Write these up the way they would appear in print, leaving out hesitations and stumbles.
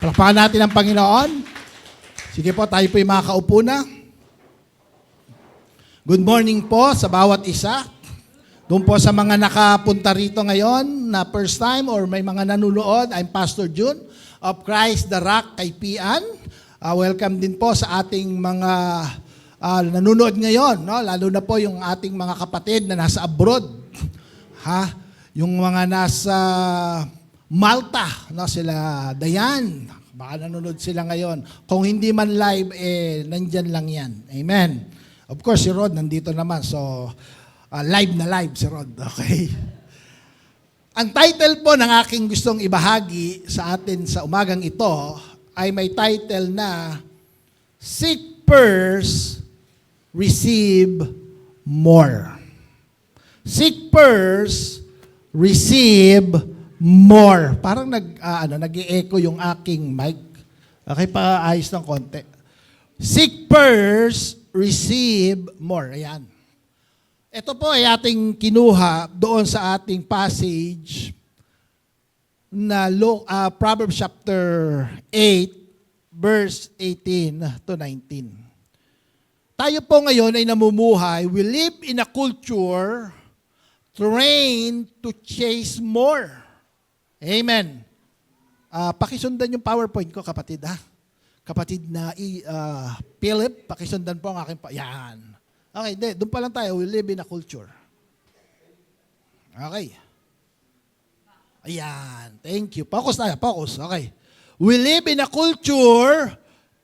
Palakpakan natin ang Panginoon. Sige po, tayo po yung makakaupo na. Good morning po sa bawat isa. Doon po sa mga nakapunta rito ngayon na first time or may mga nanunood, I'm Pastor June of Christ the Rock Kaipian. Welcome din po sa ating mga nanunood ngayon, no? Lalo na po yung ating mga kapatid na nasa abroad. Yung mga nasa Malta, no? Sila Dayan, baka nanonood sila ngayon. Kung hindi man live, nandyan lang yan. Amen. Of course, si Rod nandito naman, so live na live si Rod. Okay. Ang title po ng aking gustong ibahagi sa atin sa umagang ito ay may title na Seek First, Receive More. Seek first, receive more. Parang nag-i-echo yung aking mic. Okay, paayos ng konti. Seek first, receive more. Ayan. Ito po ay ating kinuha doon sa ating passage na Proverbs chapter 8, verse 18 to 19. Tayo po ngayon ay namumuhay. We live in a culture trained to chase more. Amen. Pakisundan yung PowerPoint ko, kapatid, ha? Kapatid na Philip, pakisundan po ang aking yan. Okay, doon pa lang tayo. We live in a culture. Okay. Ayan. Thank you. Focus tayo. Focus. Okay. We live in a culture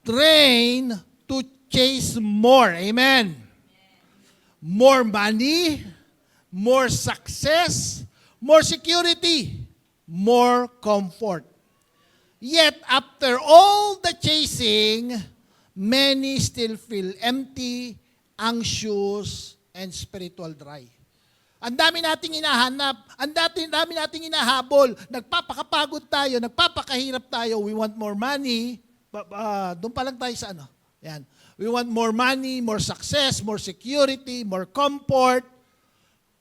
trained to chase more. Amen. More money, more success, more security, more comfort. Yet, after all the chasing, many still feel empty, anxious, and spiritual dry. Ang dami nating hinahanap, ang dami nating hinahabol, nagpapakapagod tayo, nagpapakahirap tayo, we want more money, doon pa lang tayo sa ano. Yan. We want more money, more success, more security, more comfort.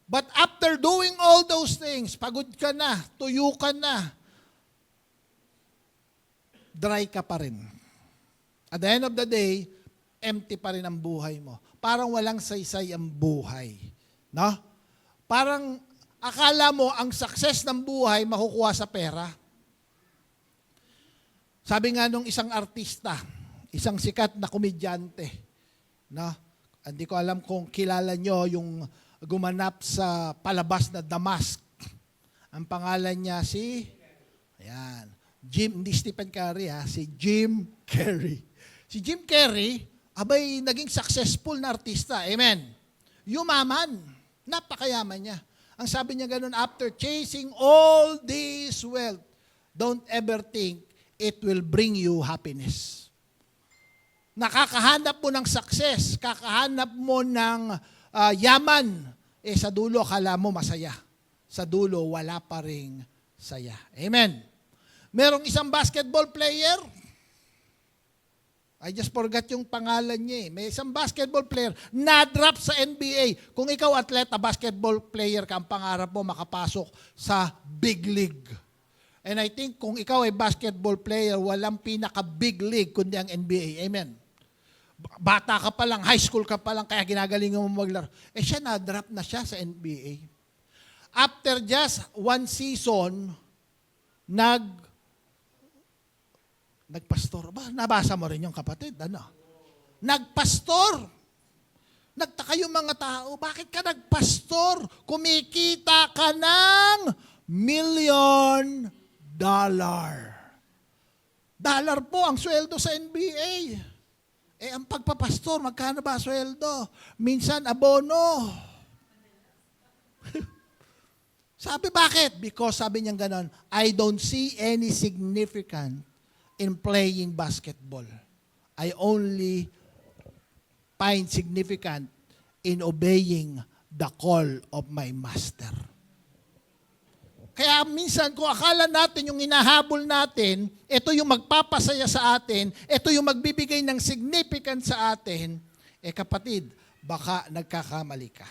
But after doing all those things, pagod ka na, tuyo ka na, dry ka pa rin. At the end of the day, empty pa rin ang buhay mo. Parang walang saysay ang buhay. No? Parang akala mo ang success ng buhay makukuha sa pera. Sabi nga nung isang artista, isang sikat na komedyante, no? Hindi ko alam kung kilala nyo yung gumanap sa palabas na Damask. Ang pangalan niya hindi Stephen Curry, si Jim Carrey. Si Jim Carrey, naging successful na artista. Amen. Yumaman. Napakayaman niya. Ang sabi niya ganun, after chasing all this wealth, don't ever think it will bring you happiness. Nakakahanap mo ng success, kakahanap mo ng yaman, sa dulo akala mo masaya. Sa dulo, wala pa ring saya. Amen. Merong isang basketball player, I just forgot yung pangalan niya. May isang basketball player na-drop sa NBA. Kung ikaw atleta, basketball player ka, ang pangarap mo makapasok sa big league. And I think kung ikaw ay basketball player, walang pinaka-big league kundi ang NBA. Amen. Bata ka pa lang, high school ka pa lang, kaya ginagalingan mo maglaro. Siya na-drop na siya sa NBA. After just one season, nagpastor ba? Nabasa mo rin yung kapatid, ano? Nagpastor. Nagtaka yung mga tao, bakit ka nagpastor? Kumikita ka ng $1 million. Dollar po ang sweldo sa NBA. Ang pagpapastor, magkano ba sweldo? Minsan abono. Sabi, bakit? Because sabi niya ganon, I don't see any significant in playing basketball. I only find significant in obeying the call of my master. Kaya minsan, kung akala natin yung hinahabol natin, ito yung magpapasaya sa atin, ito yung magbibigay ng significant sa atin, kapatid, baka nagkakamali ka.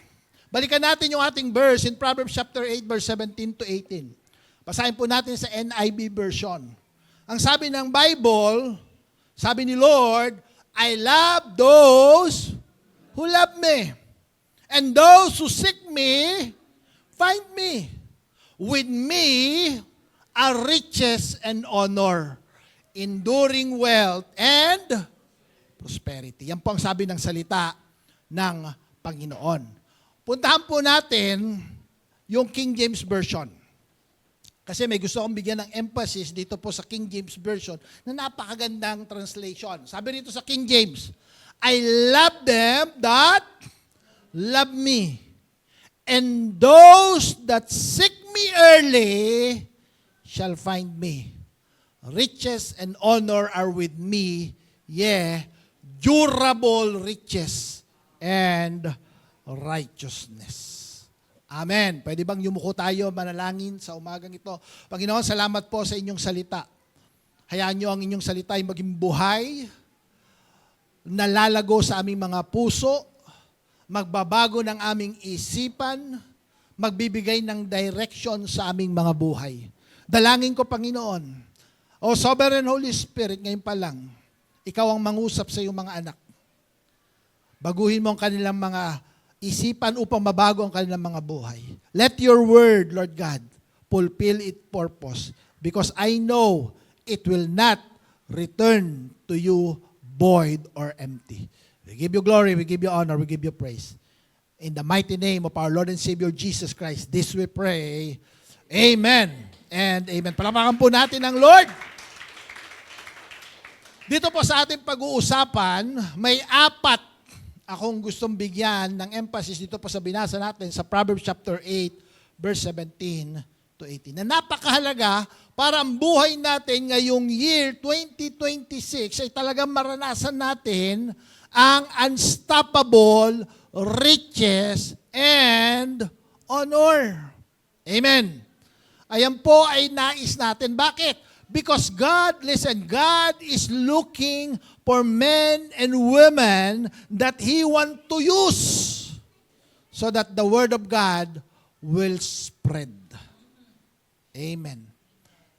Balikan natin yung ating verse in Proverbs chapter 8, verse 17 to 18. Basahin po natin sa NIV version. Ang sabi ng Bible, sabi ni Lord, I love those who love me. And those who seek me, find me. With me are riches and honor, enduring wealth and prosperity. Yan po ang sabi ng salita ng Panginoon. Puntahan po natin yung King James Version. Kasi may gusto akong bigyan ng emphasis dito po sa King James Version na napakagandang translation. Sabi rito sa King James, I love them that love me. And those that seek me early shall find me. Riches and honor are with me, yea, durable riches and righteousness. Amen. Pwede bang yumuko tayo, manalangin sa umagang ito? Panginoon, salamat po sa inyong salita. Hayaan niyo ang inyong salita ay maging buhay, nalalago sa aming mga puso, magbabago ng aming isipan, magbibigay ng direction sa aming mga buhay. Dalangin ko, Panginoon, O Sovereign Holy Spirit, ngayon pa lang, ikaw ang mangusap sa iyong mga anak. Baguhin mo ang kanilang mga isipan upang mabago ang kanilang mga buhay. Let your word, Lord God, fulfill its purpose because I know it will not return to you void or empty. We give you glory, we give you honor, we give you praise. In the mighty name of our Lord and Savior Jesus Christ, this we pray. Amen and amen. Palamakan po natin ang Lord. Dito po sa ating pag-uusapan, may apat akong gustong bigyan ng emphasis dito po sa binasa natin sa Proverbs chapter 8, verse 17 to 18. Na napakahalaga para ang buhay natin ngayong year 2026 ay talagang maranasan natin ang unstoppable riches and honor. Amen. Ayan po ay nais natin. Bakit? Because God is looking for men and women that He want to use so that the Word of God will spread. Amen.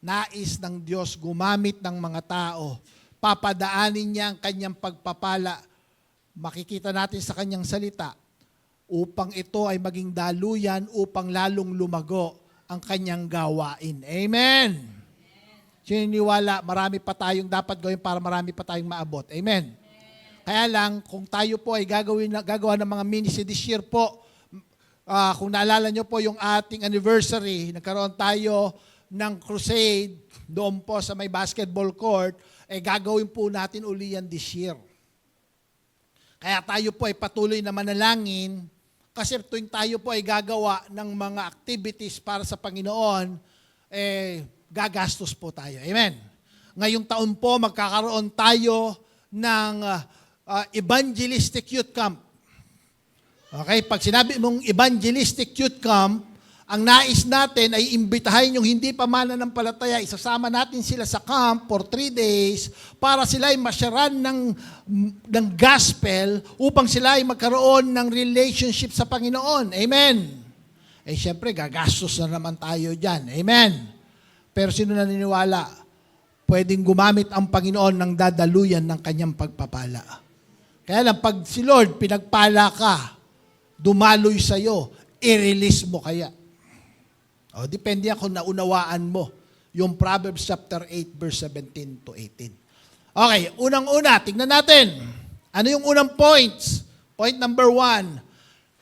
Nais ng Diyos gumamit ng mga tao. Papadaanin niya ang kanyang pagpapala. Makikita natin sa kanyang salita upang ito ay maging daluyan upang lalong lumago ang kanyang gawain. Amen. Sininiwala, marami pa tayong dapat gawin para marami pa tayong maabot. Amen. Kaya lang, kung tayo po ay gagawa ng mga ministry this year po, kung naalala nyo po yung ating anniversary, nagkaroon tayo ng crusade doon po sa may basketball court, gagawin po natin uli yan this year. Kaya tayo po ay patuloy na manalangin kasi tuwing tayo po ay gagawa ng mga activities para sa Panginoon, gagastos po tayo. Amen. Ngayong taon po, magkakaroon tayo ng evangelistic youth camp. Okay, pag sinabi mong evangelistic youth camp, ang nais natin ay imbitahin yung hindi pa mananampalataya, isasama natin sila sa camp for 3 days para sila ay masyaran ng gospel upang sila ay magkaroon ng relationship sa Panginoon. Amen. Siyempre, gagastos na naman tayo dyan. Amen. Pero sino naniniwala, pwedeng gumamit ang Panginoon ng dadaluyan ng kanyang pagpapala. Kaya lang, pag si Lord pinagpala ka, dumaloy sa'yo, i-release mo kaya. Depende kung naunawaan mo yung Proverbs chapter 8, verse 17 to 18. Okay, unang-una, tingnan natin. Ano yung unang points? Point number 1,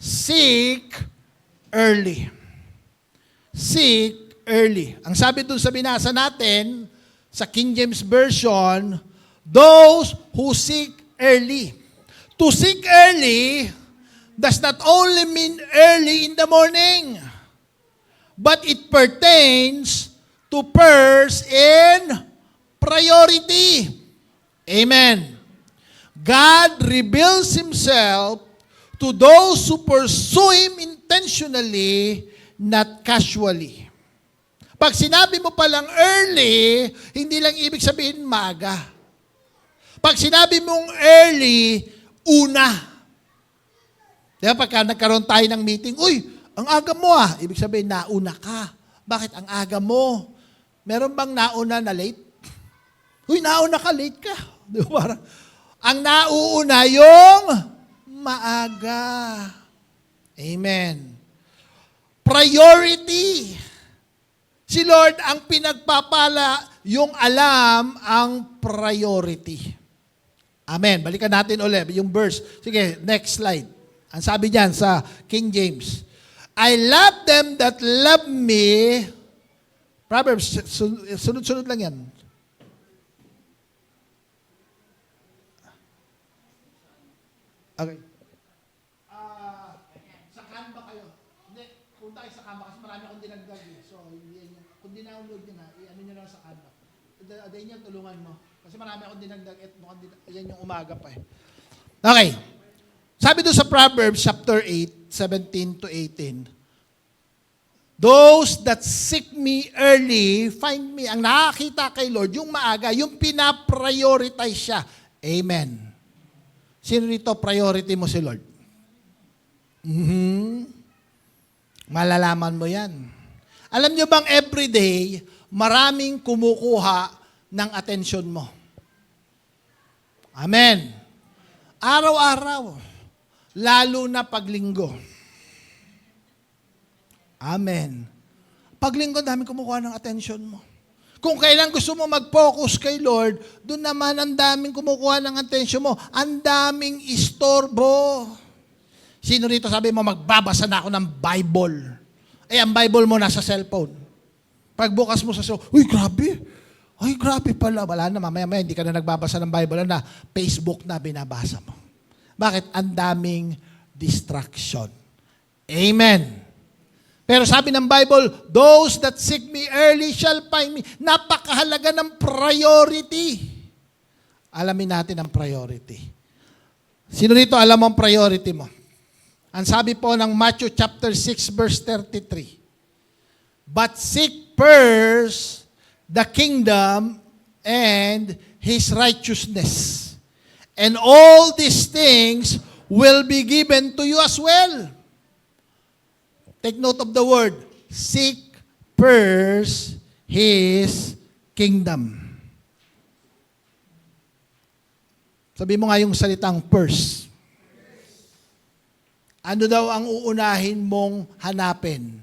seek early. Seek early. Ang sabi dun sa binasa natin, sa King James Version, those who seek early. To seek early does not only mean early in the morning, but it pertains to first in priority. Amen. God reveals Himself to those who pursue Him intentionally, not casually. Pag sinabi mo palang early, hindi lang ibig sabihin maaga. Pag sinabi mong early, una. Diba, pagka nagkaroon tayo ng meeting, uy, ang aga mo ibig sabihin nauna ka. Bakit ang aga mo? Meron bang nauna na late? Uy, nauna ka, late ka. Di ba? Parang, ang nauuna yung maaga. Amen. Priority. Si Lord ang pinagpapala, yung alam ang priority. Amen. Balikan natin ulit yung verse. Sige, next slide. Ang sabi diyan sa King James, I love them that love me. Proverbs, sunod-sunod lang yan. Okay. Sa Canva kayo. Hindi, kung tayo sa Canva kasi marami akong dinagdag eh. So, kung dinownload nyo na, i-ano nyo na sa Canva. Adayin nyo, tulungan mo. Kasi marami akong dinagdag at yan yung umaga pa eh. Okay. Sabi doon sa Proverbs chapter 8, 17 to 18, those that seek me early, find me. Ang nakakita kay Lord, yung maaga, yung pinaprioritize siya. Amen. Sino rito priority mo si Lord? Malalaman mo yan. Alam nyo bang everyday, maraming kumukuha ng atensyon mo? Amen. Araw-araw. Lalo na paglinggo. Amen. Paglinggo, dami kumukuha ng atensyon mo. Kung kailan gusto mo mag-focus kay Lord, doon naman ang daming kumukuha ng atensyon mo. Ang daming istorbo. Sino rito sabi mo, magbabasa na ako ng Bible? Ang Bible mo nasa cellphone. Pagbukas mo sa cellphone, uy, grabe. Ay, grabe pala. Wala na, mamaya hindi ka na nagbabasa ng Bible na Facebook na binabasa mo. Bakit? Ang daming distraction. Amen. Pero sabi ng Bible, those that seek me early shall find me. Napakahalaga ng priority. Alamin natin ang priority. Sino rito alam mo ang priority mo? Ang sabi po ng Matthew chapter 6 verse 33. But seek first the kingdom and His righteousness. And all these things will be given to you as well. Take note of the word, seek first His kingdom. Sabi mo nga yung salitang first. Ano daw ang uunahin mong hanapin?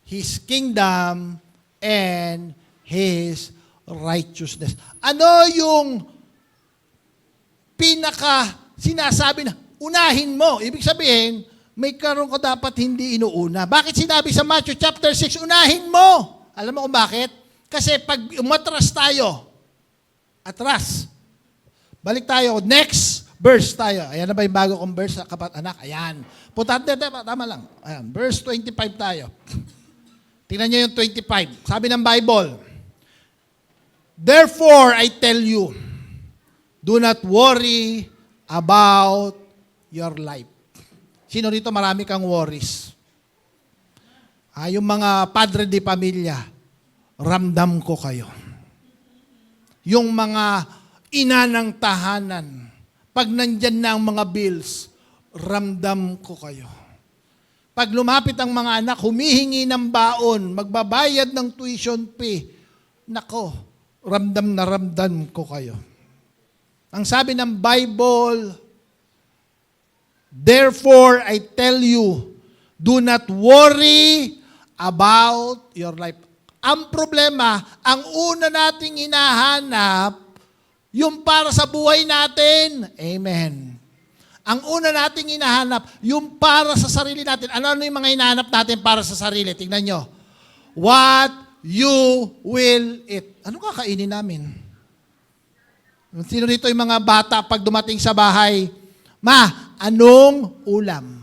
His kingdom and His righteousness. Ano yung sinasabi na unahin mo? Ibig sabihin, may karoon ko dapat hindi inuuna. Bakit sinabi sa Matthew chapter 6, unahin mo? Alam mo kung bakit? Kasi pag umatras tayo, atras. Balik tayo, next verse tayo. Ayan na ba yung bago kong verse, anak? Ayan. Tama lang. Ayan, verse 25 tayo. Tingnan niyo yung 25. Sabi ng Bible, therefore, I tell you, do not worry about your life. Sino rito marami kang worries? Yung mga padre de pamilya, ramdam ko kayo. Yung mga ina ng tahanan, pag nandyan na ang mga bills, ramdam ko kayo. Pag lumapit ang mga anak, humihingi ng baon, magbabayad ng tuition fee, nako, ramdam na ramdam ko kayo. Ang sabi ng Bible, therefore, I tell you, do not worry about your life. Ang problema, ang una nating hinahanap, yung para sa buhay natin. Amen. Ang una nating hinahanap, yung para sa sarili natin. Ano yung mga hinahanap natin para sa sarili? Tingnan nyo. What you will eat. Ano kakainin namin? Sino dito yung mga bata pag dumating sa bahay, Ma, anong ulam?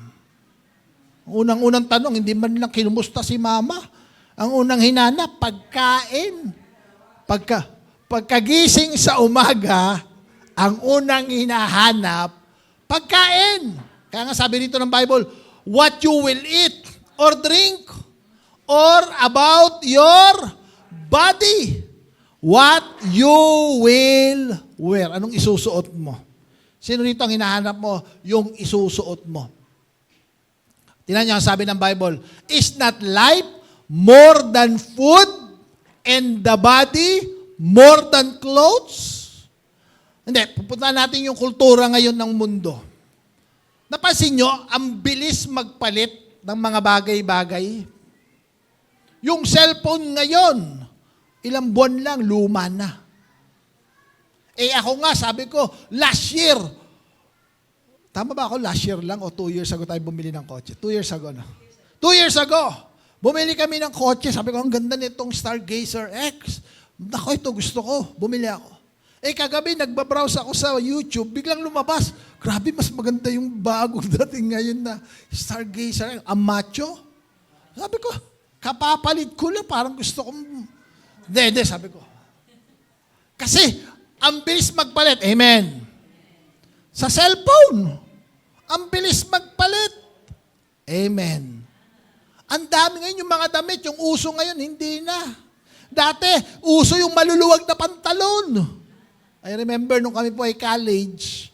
Unang-unang tanong, hindi man lang kinumusta si mama. Ang unang hinanap, pagkain. Pagkagising sa umaga, ang unang hinahanap, pagkain. Kaya nga sabi dito ng Bible, what you will eat or drink or about your body. What you will wear. Anong isusuot mo? Sino rito ang hinahanap mo? Yung isusuot mo. Tingnan niyo ang sabi ng Bible, is not life more than food and the body more than clothes? Hindi, pupunta natin yung kultura ngayon ng mundo. Napansin nyo, ang bilis magpalit ng mga bagay-bagay. Yung cellphone ngayon, ilang buwan lang, luma na. Eh ako nga, sabi ko, last year, tama ba ako, last year lang o 2 years ago tayo bumili ng kotse? 2 years ago na. 2 years ago, bumili kami ng kotse. Sabi ko, ang ganda nitong Stargazer X. Nako, ito gusto ko. Bumili ako. Eh kagabi, nagbabrowse ako sa YouTube, biglang lumabas. Grabe, mas maganda yung bagong dating ngayon na Stargazer, ang macho. Sabi ko, kapapalit ko lang, parang gusto kong... Hindi, sabi ko. Kasi, ang bilis magpalit. Amen. Sa cellphone, ang bilis magpalit. Amen. Ang dami ngayon yung mga damit, yung uso ngayon, hindi na. Dati, uso yung maluluwag na pantalon. I remember nung kami po ay college,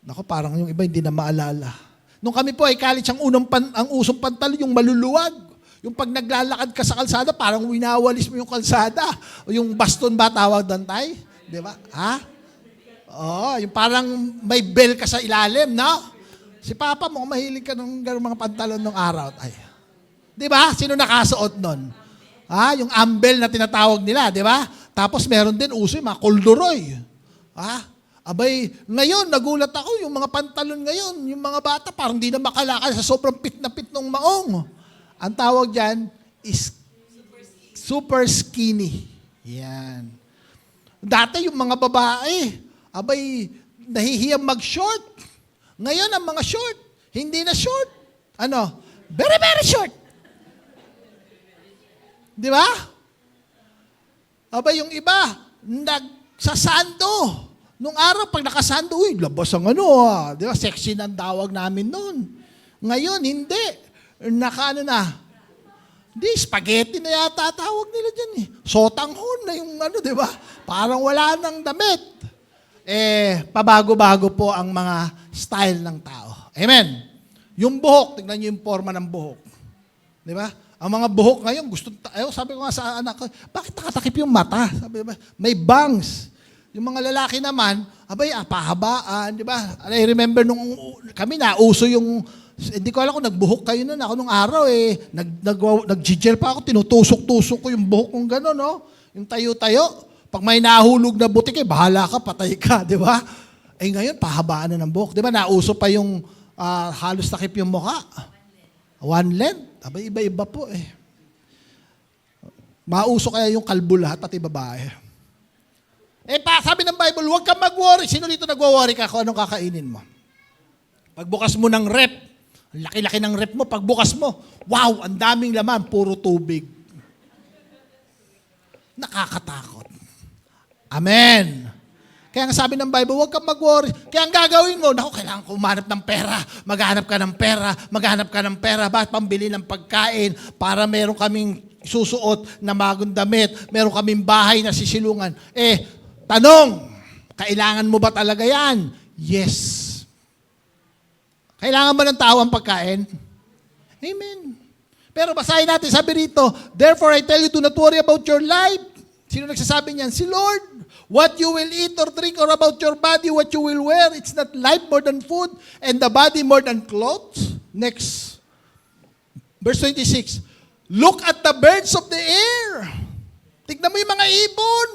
nako parang yung iba hindi na maalala. Nung kami po ay college, ang usong pantalon yung maluluwag. Yung pag naglalakad ka sa kalsada, parang winawalis mo yung kalsada. O yung baston ba tawag doon tayo? Di ba? Ha? Oo, yung parang may bell ka sa ilalim, no? Si Papa mo, mahilig ka ng mga pantalon ng araw. Ay. Di ba? Sino nakasuot nun? Ha? Yung ambel na tinatawag nila, di ba? Tapos meron din uso yung mga kolduroy. Ha? Abay, ngayon, nagulat ako, yung mga pantalon ngayon, yung mga bata, parang di na makalakad sa sobrang pit na pit ng maong. Ang tawag dyan is super skinny. Yan. Dati yung mga babae, abay, nahihiyang mag-short. Ngayon, ang mga short, hindi na short. Ano? Very, very short. Di ba? Abay, yung iba, nagsasando. Nung araw, pag nakasando, uy, labas ang ano, di ba? Sexy na ang tawag namin noon. Ngayon, hindi. Nakaano na. Di, spaghetti na yata tawag nila dyan eh. Sotanghon na yung ano, di ba? Parang wala nang damit. Eh, pabago-bago po ang mga style ng tao. Amen. Yung buhok, tignan nyo yung forma ng buhok. Di ba? Ang mga buhok ngayon, sabi ko nga sa anak ko, bakit nakatakip yung mata? Sabi ba, may bangs. Yung mga lalaki naman, abay, pahabaan, di ba? I remember nung kami nauso yung, hindi ko alam kung nagbuhok kayo nun. Ako nung araw nag-gel pa ako, tinutusok-tusok ko yung buhok kong gano'n, no? Yung tayo-tayo. Pag may nahulog na butik, bahala ka, patay ka, di ba? Eh ngayon, pahabaan na ng buhok. Di ba, nauso pa yung halos takip yung mukha. One length. Abay, iba-iba po eh. Mauso kaya yung kalbo lahat, pati babae. Eh, sabi ng Bible, huwag kang mag-worry. Sino dito nag-worry ka kung anong kakainin mo? Pagbukas mo ng rep, ang laki-laki ng rep mo, pagbukas mo, wow, ang daming laman, puro tubig. Nakakatakot. Amen. Kaya nga sabi ng Bible, huwag kang mag-worry. Kaya ang gagawin mo, naku, kailangan ko humanap ng pera. Maghanap ka ng pera. Bakit pambili ng pagkain para meron kaming susuot na bagong damit, meron kaming bahay na sisilungan. Eh, tanong, kailangan mo ba talaga yan? Yes. Kailangan ba ng tao ang pagkain? Amen. Pero basahin natin, sabi rito, therefore I tell you, do not worry about your life. Sino nagsasabi niyan? Si Lord. What you will eat or drink or about your body, what you will wear, it's not life more than food and the body more than clothes. Next. Verse 26. Look at the birds of the air. Tignan mo yung mga ibon.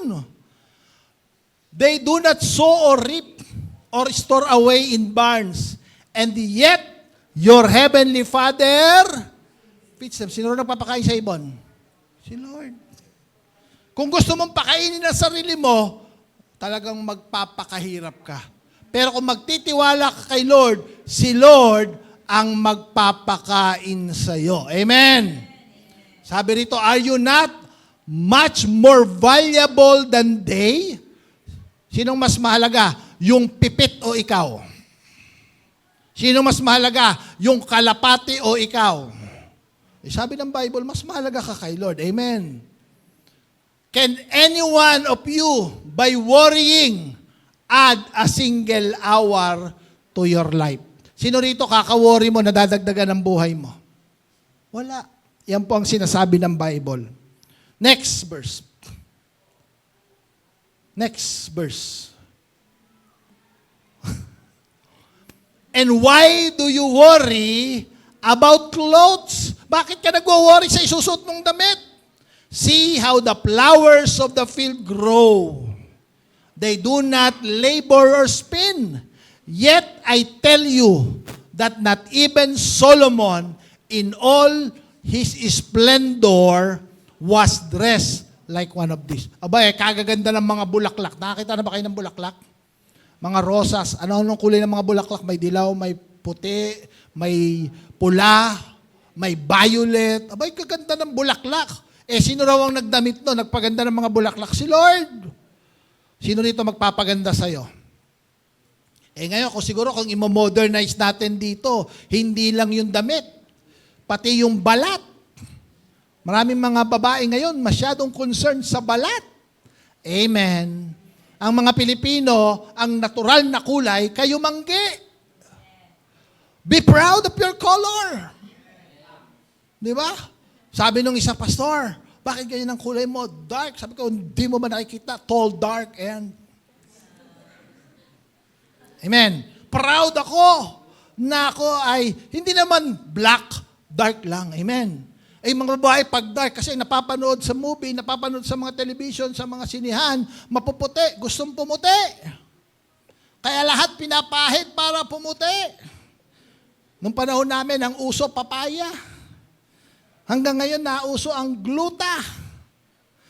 They do not sow or reap or store away in barns. And yet, your heavenly Father feeds them. Sino nagpapakain sa ibon? Si Lord. Kung gusto mong pakainin ang sarili mo, talagang magpapakahirap ka. Pero kung magtitiwala ka kay Lord, si Lord ang magpapakain sa iyo. Amen. Sabi rito, are you not much more valuable than they? Sinong mas mahalaga? Yung pipit o ikaw? Sinong mas mahalaga? Yung kalapati o ikaw? Eh, sabi ng Bible, mas mahalaga ka kay Lord. Amen. Can any one of you, by worrying, add a single hour to your life? Sino rito kaka-worry mo, nadadagdagan ng buhay mo? Wala. Yan po ang sinasabi ng Bible. Next verse. Next verse. And why do you worry about clothes? Bakit ka nagwo-worry sa isusuot mong damit? See how the flowers of the field grow. They do not labor or spin. Yet I tell you that not even Solomon in all his splendor was dressed like one of these. Abay, kagaganda ng mga bulaklak. Nakakita na ba kayo ng bulaklak? Mga rosas. Ano-anong kulay ng mga bulaklak? May dilaw, may puti, may pula, may violet. Abay, kaganda ng bulaklak. Sino raw ang nagdamit no? Nagpaganda ng mga bulaklak? Si Lord. Sino rito magpapaganda sa'yo? Ngayon, kung imo-modernize natin dito, hindi lang yung damit, pati yung balat. Maraming mga babae ngayon masyadong concerned sa balat. Amen. Ang mga Pilipino, ang natural na kulay, kayumanggi. Be proud of your color. Di ba? Sabi nung isa pastor, bakit ganyan ang kulay mo? Dark. Sabi ko, hindi mo ba nakikita? Tall, dark, and... Amen. Proud ako na ako ay hindi naman black, dark lang. Amen. Mga babae, pag dark, kasi napapanood sa movie, napapanood sa mga television, sa mga sinihan, mapuputi, gustong pumuti. Kaya lahat pinapahid para pumuti. Nung panahon namin, ang uso papaya. Hanggang ngayon, nauso ang gluta.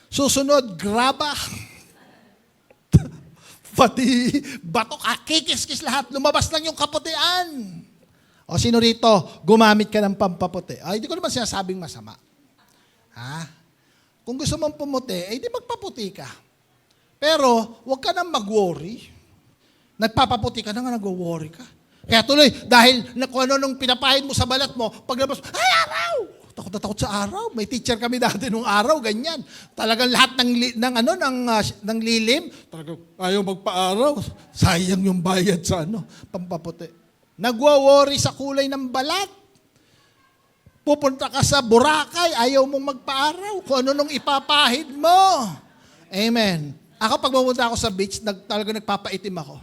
Susunod, graba. Pati batok, kikis-kis lahat. Lumabas lang yung kaputian. O sino rito, gumamit ka ng pampaputi? Hindi ko naman sinasabing masama. Ha? Kung gusto mong pumuti, di magpaputi ka. Pero, huwag ka nang mag-worry. Nagpapaputi ka na nga, nag-worry ka. Kaya tuloy, dahil kung ano nung pinapahid mo sa balat mo, paglabas, ay araw! Takot na takot sa araw. May teacher kami dati nung araw, ganyan. Talagang lahat ng lilim, talagang ayaw magpa-araw. Sayang yung bayad sa pampaputi. Nagwa-worry sa kulay ng balat. Pupunta ka sa Boracay, ayaw mong magpa-araw. Kung ano nung ipapahid mo. Amen. Ako pag pumunta ako sa beach, talagang nagpapaitim ako.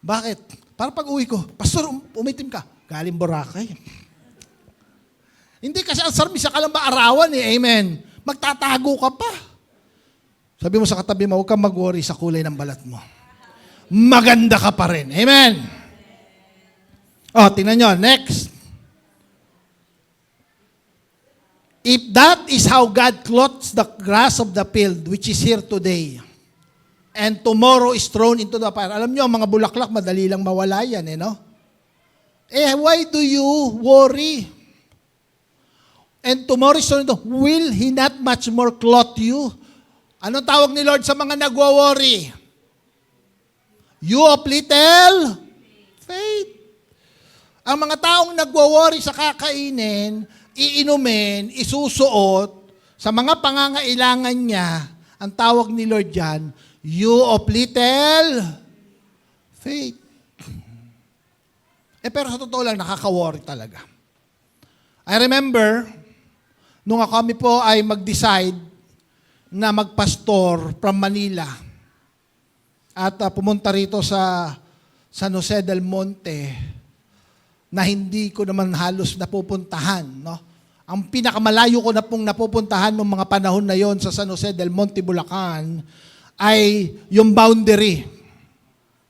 Bakit? Para pag uwi ko, Pastor, umitim ka. Galing Boracay. Hindi kasi ang sarmisa ka lang maarawan Amen. Magtatago ka pa. Sabi mo sa katabi mo, huwag kang mag-worry sa kulay ng balat mo. Maganda ka pa rin. Amen. Tingnan nyo. Next. If that is how God clothes the grass of the field, which is here today, and tomorrow is thrown into the fire. Alam nyo, mga bulaklak, madali lang mawala yan, no? Why do you worry? And tomorrow is thrown into, will He not much more clothe you? Anong tawag ni Lord sa mga nagwo-worry? You of little faith. Ang mga taong nagwo-worry sa kakainin, iinumin, isusuot, sa mga pangangailangan niya, ang tawag ni Lord dyan, you of little faith. Pero sa totoo lang, nakaka-worry talaga. I remember, nung kami po ay mag-decide na magpastor from Manila at pumunta rito sa San Jose del Monte na hindi ko naman halos napupuntahan. No? Ang pinakamalayo ko na pong napupuntahan noong mga panahon na yon sa San Jose del Monte, Bulacan ay yung boundary.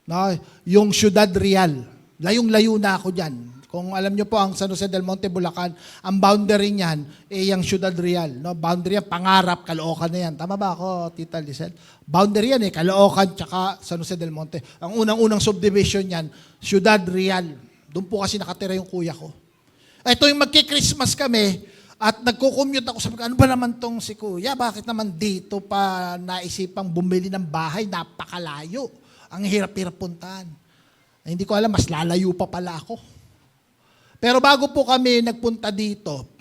No? Yung Ciudad Real. Layong-layo na ako dyan. Kung alam nyo po, ang San Jose del Monte, Bulacan, ang boundary niyan, yung Ciudad Real. No? Boundary yan, Pangarap, Caloocan na yan. Tama ba ako, Tita Lisel? Boundary yan Caloocan, tsaka San Jose del Monte. Ang unang-unang subdivision yan, Ciudad Real. Doon po kasi nakatira yung kuya ko. Ito yung magki-Christmas kami, at nagko-commute ako, sabi ko, ano ba naman tong si kuya? Bakit naman dito pa naisipang bumili ng bahay? Napakalayo. Ang hirap-hirap puntahan. Hindi ko alam, mas lalayo pa pala ako. Pero bago po kami nagpunta dito,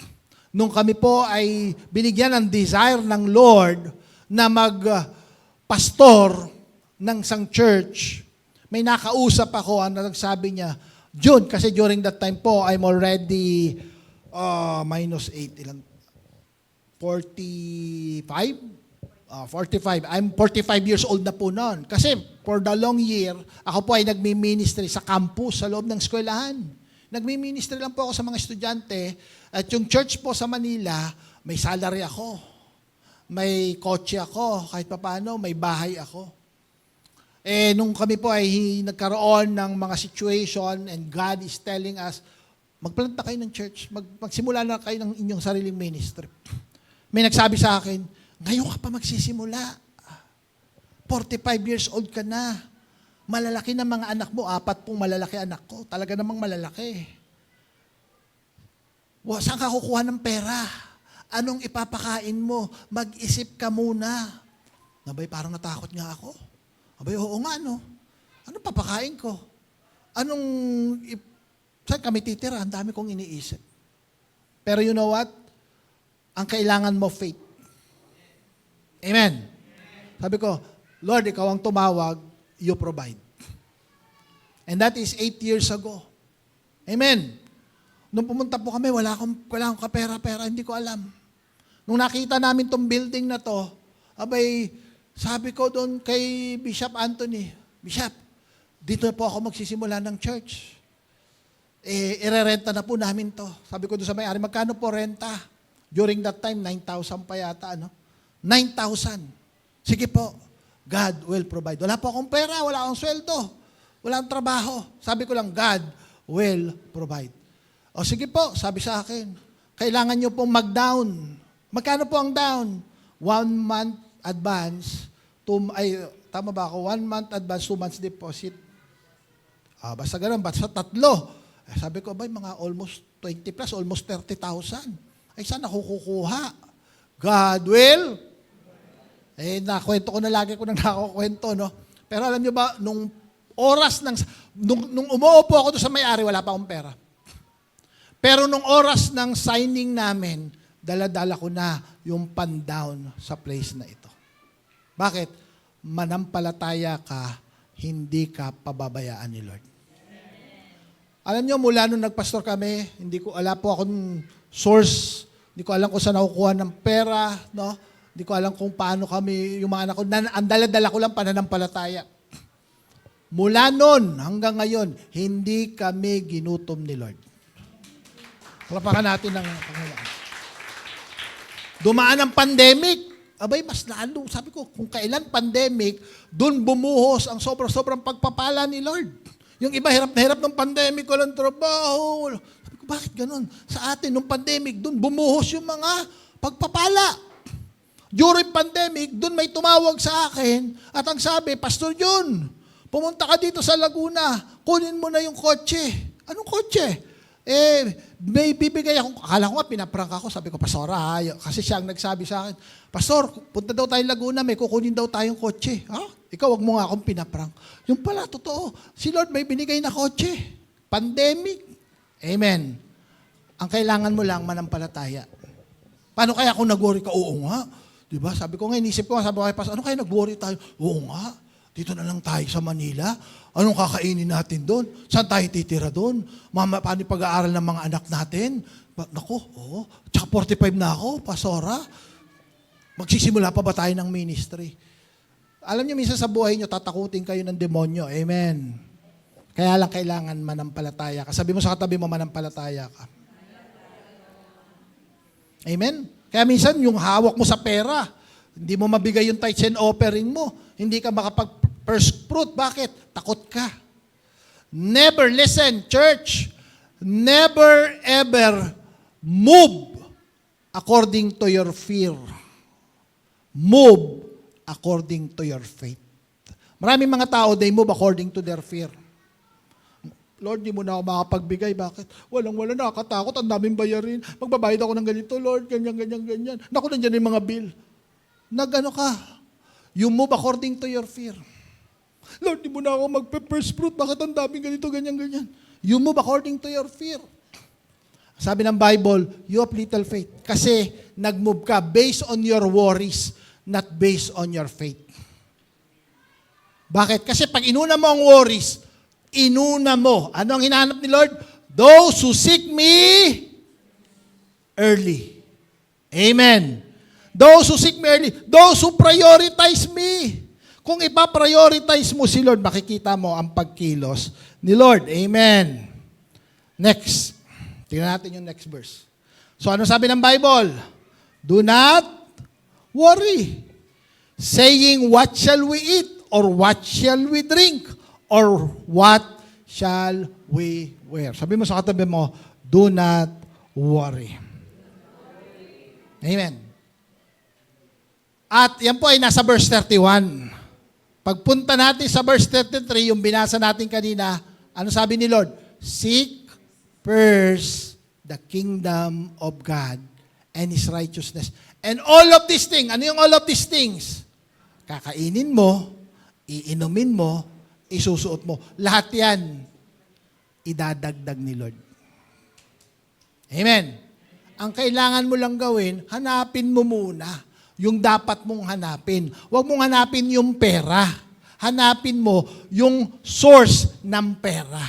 nung kami po ay binigyan ng desire ng Lord na mag-pastor ng isang church, may nakausap ako ang nagsabi niya, June, kasi during that time po, I'm already -8, ilan? 45? 45. I'm 45 years old na po noon. Kasi for the long year, ako po ay nagmi-ministry sa campus, sa loob ng eskwelahan. Nagmi-ministry lang po ako sa mga estudyante. At yung church po sa Manila, may salary ako. May kotse ako, kahit papaano, may bahay ako. Nung kami po ay nagkaroon ng mga situation and God is telling us, magplanta kayo ng church, magsimula na kayo ng inyong sariling ministry. May nagsabi sa akin, ngayon ka pa magsisimula. 45 years old ka na. Malalaki na mga anak mo, 4 pong malalaki anak ko. Talaga namang malalaki. Saan ka kukuha ng pera? Anong ipapakain mo? Mag-isip ka muna. Abay, parang natakot nga ako. Abay, oo nga, no? Anong papakain ko? Saan kami titira? Ang dami kong iniisip. Pero you know what? Ang kailangan mo, faith. Amen. Sabi ko, Lord, ikaw ang tumawag, you provide. And that is 8 years ago. Amen. Nung pumunta po kami, wala akong kapera-pera, hindi ko alam. Nung nakita namin tong building na to, abay, sabi ko doon kay Bishop Anthony, Bishop, dito na po ako magsisimula ng church. Irerenta na po namin to. Sabi ko doon sa may-ari, magkano po renta? During that time, 9,000 pa yata, ano? 9,000. Sige po, God will provide. Wala po akong pera, wala akong sweldo, wala akong trabaho. Sabi ko lang, God will provide. O sige po, sabi sa akin, kailangan nyo pong mag-down. Magkano po ang down? 1 month advance, tama ba ako? 1 month advance, 2 months deposit. Basta ganun, basta 3. Sabi ko, mga almost 20 plus, almost 30,000. Ay, saan ako kukuha? God will. Nakwento ko na lagi ko nang nakakwento, no? Pero alam nyo ba, nung umuupo ako doon sa may-ari, wala pa akong pera. Pero nung oras ng signing namin, dala-dala ko na yung pan-down sa place na ito. Bakit? Manampalataya ka, hindi ka pababayaan ni Lord. Alam nyo, mula nung nagpastor kami, wala po akong source, hindi ko alam kung saan nakukuha ng pera, no? Hindi ko alam kung paano kami, yung mga anak ko, ang dala-dala ko lang pananampalataya. Mula noon hanggang ngayon, hindi kami ginutom ni Lord. Palapakan natin ng Panginoon. Dumaan ang pandemic. Abay, mas lalo. Sabi ko, kung kailan pandemic, dun bumuhos ang sobrang pagpapala ni Lord. Yung iba, hirap na hirap ng pandemic, walang trabaho. Sabi ko, bakit ganun? Sa atin, nung pandemic, dun bumuhos yung mga pagpapala. During pandemic, dun may tumawag sa akin at ang sabi, Pastor Jun, pumunta ka dito sa Laguna, kunin mo na yung kotse. Anong kotse? May bibigay akong, akala ko nga, pinaprank ako. Sabi ko, Pastor, kasi siya ang nagsabi sa akin, Pastor, punta daw tayo Laguna, may kukunin daw tayong kotse. Ikaw, wag mo nga akong pinaprank. Yung pala, totoo. Si Lord may binigay na kotse. Pandemic. Amen. Ang kailangan mo lang, manampalataya. Paano kaya kung nag-worry ka? Oo nga. Diba? Sabi ko nga, inisip ko, sabi ko kay Pastor, ano kaya nag-worry tayo? Oo nga. Dito na lang tayo sa Manila. Anong kakainin natin doon? Saan tayo titira doon? Paano pag-aaral ng mga anak natin? Naku, oo. Tsaka 45 na ako, Pastora. Magsisimula pa ba tayo ng ministry? Alam niyo, minsan sa buhay niyo, tatakutin kayo ng demonyo. Amen. Kaya lang kailangan manampalataya ka. Sabi mo sa katabi mo, manampalataya ka. Amen? Kaya minsan, yung hawak mo sa pera, hindi mo mabigay yung tithes and offering mo. Hindi ka makapag-first fruit. Bakit? Takot ka. Never, listen, church, never ever move according to your fear. Move according to your faith. Maraming mga tao, they move according to their fear. Lord, di mo na ako makapagbigay. Bakit? Walang-wala, nakakatakot. Ang daming bayarin. Magbabayad ako ng ganito, Lord. Ganyan. Naku, nandiyan yung mga bill. Nag-ano ka? You move according to your fear. Lord, di mo na ako mag-first fruit. Bakit ang daming ganito, ganyan. You move according to your fear. Sabi ng Bible, you have little faith. Kasi nag-move ka based on your worries, not based on your faith. Bakit? Kasi pag inuna mo ang worries, inuna mo. Ano ang hinahanap ni Lord? Those who seek me early. Amen. Those who seek me early. Those who prioritize me. Kung ipa-prioritize mo si Lord, makikita mo ang pagkilos ni Lord. Amen. Next. Tingnan natin yung next verse. So ano sabi ng Bible? Do not worry, saying, what shall we eat? Or what shall we drink? Or what shall we wear? Sabi mo sa katabi mo, do not worry. Amen. At yan po ay nasa verse 31. Pagpunta natin sa verse 33, yung binasa natin kanina, ano sabi ni Lord? Seek first the kingdom of God and His righteousness. And all of these things, ano yung all of these things? Kakainin mo, iinumin mo, isusuot mo. Lahat yan, idadagdag ni Lord. Amen. Ang kailangan mo lang gawin, hanapin mo muna yung dapat mong hanapin. Huwag mong hanapin yung pera. Hanapin mo yung source ng pera.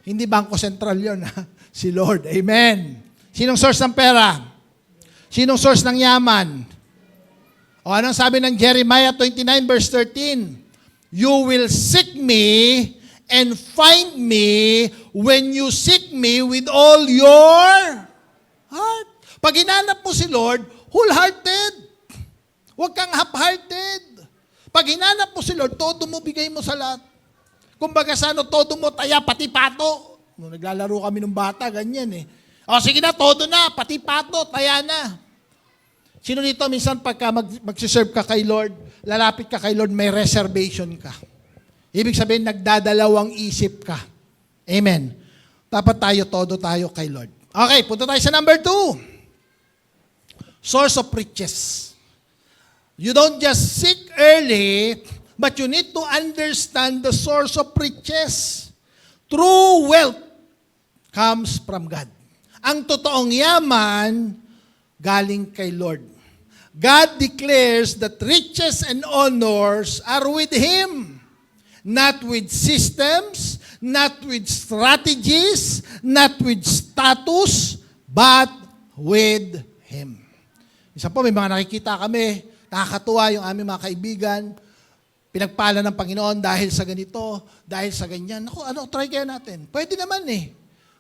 Hindi Bangko Sentral yun, ha? Si Lord. Amen. Sinong source ng pera? Sinong source ng yaman? O anong sabi ng Jeremiah 29 verse 13? You will seek me and find me when you seek me with all your heart. Pag hinanap mo si Lord, wholehearted. Huwag kang half-hearted. Pag hinanap mo si Lord, todo mo bigay mo sa lahat. Kumbaga sa ano, todo mo taya, pati pato. Nung naglalaro kami ng bata, ganyan eh. O sige na, todo na, pati pato, taya na. Sino dito minsan pagka magsiserve ka kay Lord, lalapit ka kay Lord, may reservation ka. Ibig sabihin, nagdadalawang isip ka. Amen. Dapat todo tayo kay Lord. Okay, punta tayo sa number 2. Source of riches. You don't just seek early, but you need to understand the source of riches. True wealth comes from God. Ang totoong yaman, galing kay Lord. God declares that riches and honors are with Him, not with systems, not with strategies, not with status, but with Him. Isa po, may mga nakikita kami, nakakatuwa yung aming mga kaibigan, pinagpala ng Panginoon dahil sa ganito, dahil sa ganyan. Naku, try kaya natin. Pwede naman eh.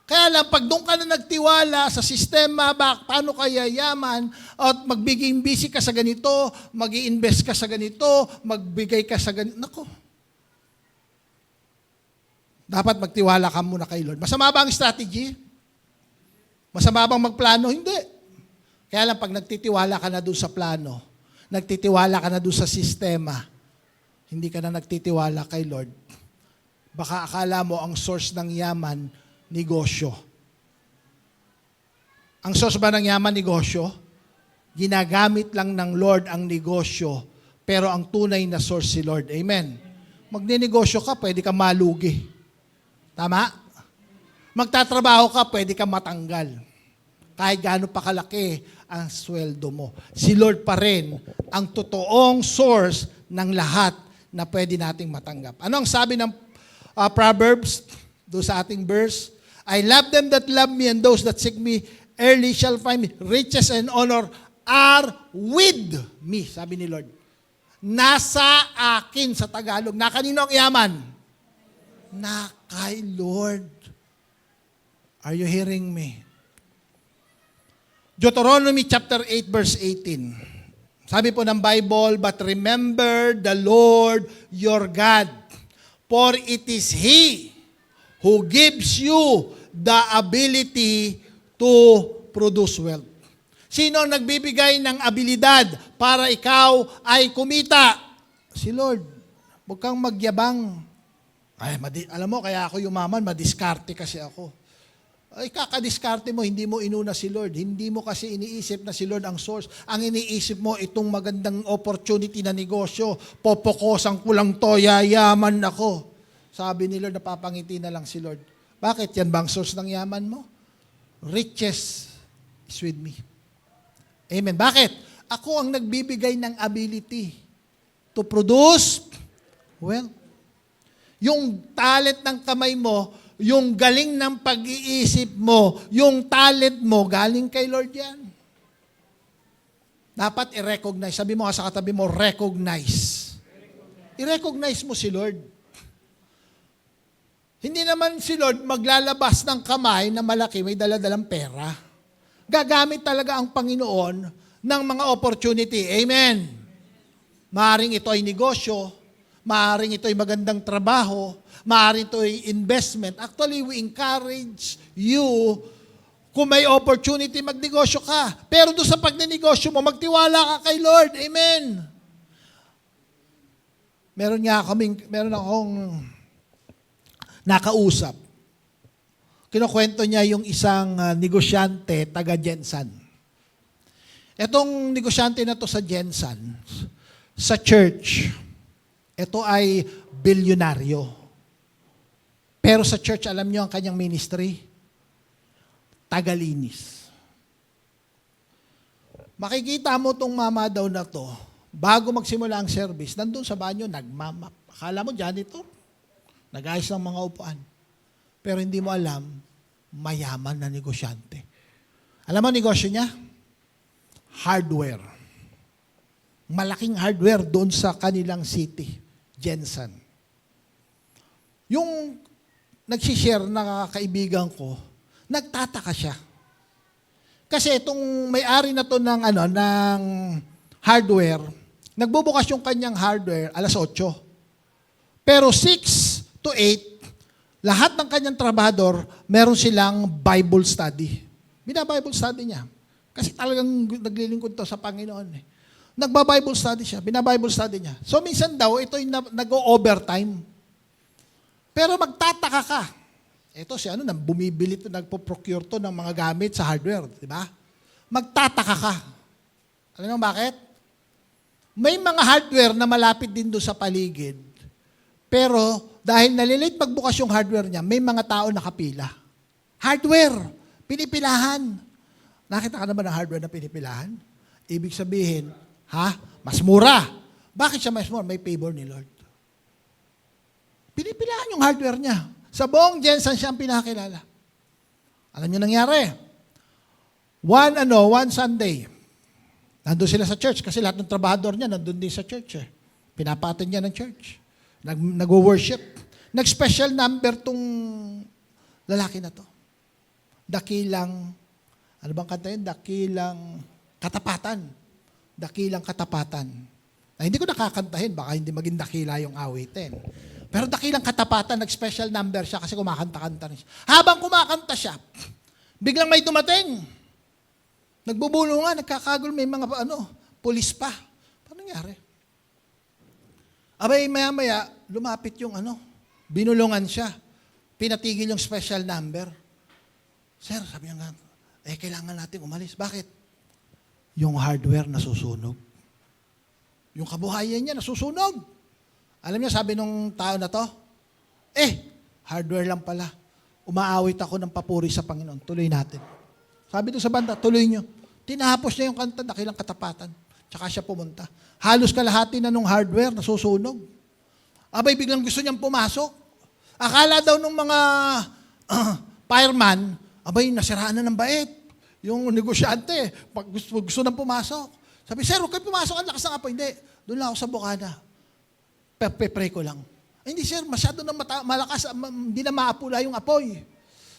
Kaya lang, pag doon ka na nagtiwala sa sistema, paano kaya yaman, at magbiging busy ka sa ganito, mag-i-invest ka sa ganito, magbigay ka sa ganito. Naku. Dapat magtiwala ka muna kay Lord. Masama ba ang strategy? Masama bang magplano? Hindi. Kaya lang, pag nagtitiwala ka na doon sa plano, nagtitiwala ka na doon sa sistema, hindi ka na nagtitiwala kay Lord, baka akala mo ang source ng yaman, negosyo. Ang source ba ng yaman, negosyo? Ginagamit lang ng Lord ang negosyo, pero ang tunay na source si Lord. Amen. Magninegosyo ka, pwede ka malugi. Tama? Magtatrabaho ka, pwede ka matanggal. Kahit gaano pa kalaki ang sweldo mo. Si Lord pa rin ang totoong source ng lahat na pwede nating matanggap. Ano ang sabi ng Proverbs doon sa ating verse? I love them that love me, and those that seek me early shall find me. Riches and honor are with me, sabi ni Lord. Nasa akin sa Tagalog. Na kanino ang yaman? Na kay Lord. Are you hearing me? Deuteronomy chapter 8 verse 18. Sabi po ng Bible, but remember the Lord your God, for it is He who gives you the ability to produce wealth. Sino ang nagbibigay ng abilidad para ikaw ay kumita? Si Lord. Huwag kang magyabang. Ay, alam mo, kaya ako yumaman, madiskarte kasi ako. Ay, kakadiskarte mo, hindi mo inuna si Lord. Hindi mo kasi iniisip na si Lord ang source. Ang iniisip mo, itong magandang opportunity na negosyo, popokosan ko lang to, yayaman ako. Sabi ni Lord, napapangiti na lang si Lord. Bakit? Yan bang source ng yaman mo? Riches is with me. Amen. Bakit? Ako ang nagbibigay ng ability to produce wealth. Yung talent ng kamay mo, yung galing ng pag-iisip mo, yung talent mo, galing kay Lord yan. Dapat i-recognize. Sabi mo nga sa katabi mo, recognize. I-recognize mo si Lord. Hindi naman si Lord maglalabas ng kamay na malaki, may daladalang pera. Gagamit talaga ang Panginoon ng mga opportunity. Amen. Maaring ito ay negosyo, maaring ito ay magandang trabaho, maaring ito ay investment. Actually, we encourage you, kung may opportunity, magnegosyo ka. Pero doon sa pagnenegosyo mo, magtiwala ka kay Lord. Amen. Meron akong nakausap. Kinukwento niya yung isang negosyante taga Jensan. Etong negosyante na to sa Jensan, sa church, ito ay bilyonaryo. Pero sa church, alam niyo ang kanyang ministry? Tagalinis. Makikita mo tong mama daw na to, bago magsimula ang service, nandun sa banyo, nagmamap. Akala mo janitor, nag-ayos ng mga upuan. Pero hindi mo alam, mayaman na negosyante. Alam mo negosyo niya? Hardware. Malaking hardware doon sa kanilang city, Jensen. Yung nagsishare na kaibigan ko, nagtataka siya. Kasi itong may-ari na to ng hardware, nagbubukas yung kanyang hardware alas 8. Pero 6 to 8, lahat ng kanyang trabahador, meron silang Bible study. Bina-Bible study niya. Kasi talagang naglilingkod to sa Panginoon. Nagba-Bible study siya, bina-Bible study niya. So minsan daw, ito'y nag-o-overtime. Pero magtataka ka. Ito si bumibili to, nagpo-procure to ng mga gamit sa hardware, di ba? Magtataka ka. Alam mo bakit? May mga hardware na malapit din doon sa paligid. Pero dahil nalilate pagbukas yung hardware niya, may mga tao nakapila. Hardware, pinipilahan. Nakita ka naman ng hardware na pinipilahan? Ibig sabihin, mas mura. Bakit siya mas mura? May favor ni Lord. Pinipilahan yung hardware niya. Sa buong Jensen siya ang pinakilala. Alam niyo nangyari? One Sunday, nandun sila sa church kasi lahat ng trabahador niya nandun din sa church. Pinapatan niya ng church. Nag-worship. Nag-special number tong lalaki na to. Dakilang, ano bang kanta yun? Dakilang katapatan. Dakilang katapatan. Hindi ko nakakantahin, baka hindi maging dakila yung awitin. Pero dakilang katapatan, nag-special number siya kasi kumakanta-kanta rin siya. Habang kumakanta siya, biglang may dumating. Nagbubulungan, nagkakagul, may mga pulis pa. Paano nangyari? Abay, maya-maya, lumapit yung binulungan siya. Pinatigil yung special number. Sir, sabi niya nga, kailangan natin umalis. Bakit? Yung hardware nasusunog. Yung kabuhayan niya nasusunog. Alam niya, sabi nung tao na to, hardware lang pala. Umaawit ako ng papuri sa Panginoon. Tuloy natin. Sabi doon sa banda, tuloy niyo. Tinapos niya yung kanta, dakilang katapatan. Tsaka siya pumunta. Halos kalahati na nung hardware nasusunog. Abay, biglang gusto niyang pumasok. Akala daw nung mga fireman, abay, nasiraan na ng bait. Yung negosyante, pag gusto nang pumasok. Sabi, sir, huwag kayo pumasok, ang lakas ng apoy. Hindi, doon lang ako sa bukana. Pray ko lang. Hindi, sir, masyado na malakas, hindi na maapula yung apoy.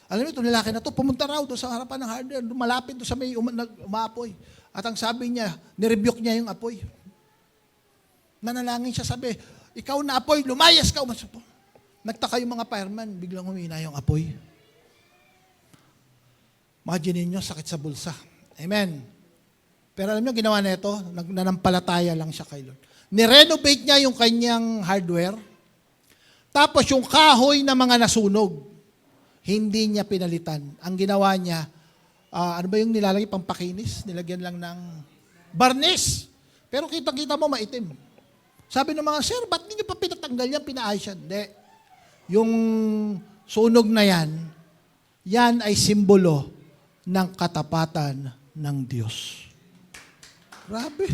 Alam niyo, itong lalaki na to, pumunta raw doon sa harapan ng hardware, malapit doon sa may umaapoy. At ang sabi niya, nirebuke niya yung apoy. Nanalangin siya, sabi, ikaw na apoy, lumayas ka. Nagtaka yung mga fireman, biglang humina yung apoy. Imagine niyo, sakit sa bulsa. Amen. Pero alam niyo, ginawa na ito, nanampalataya lang siya kay Lord. Nirenovate niya yung kanyang hardware, tapos yung kahoy na mga nasunog, hindi niya pinalitan. Ang ginawa niya, ano ba yung nilalagay, pampakinis? Nilagyan lang ng barnis. Pero kitang-kita mo, maitim. Sabi ng mga, sir, ba't niyo pa pinatanggal yan, pinaayos yan? Hindi. Yung sunog na yan ay simbolo ng katapatan ng Diyos. Grabe.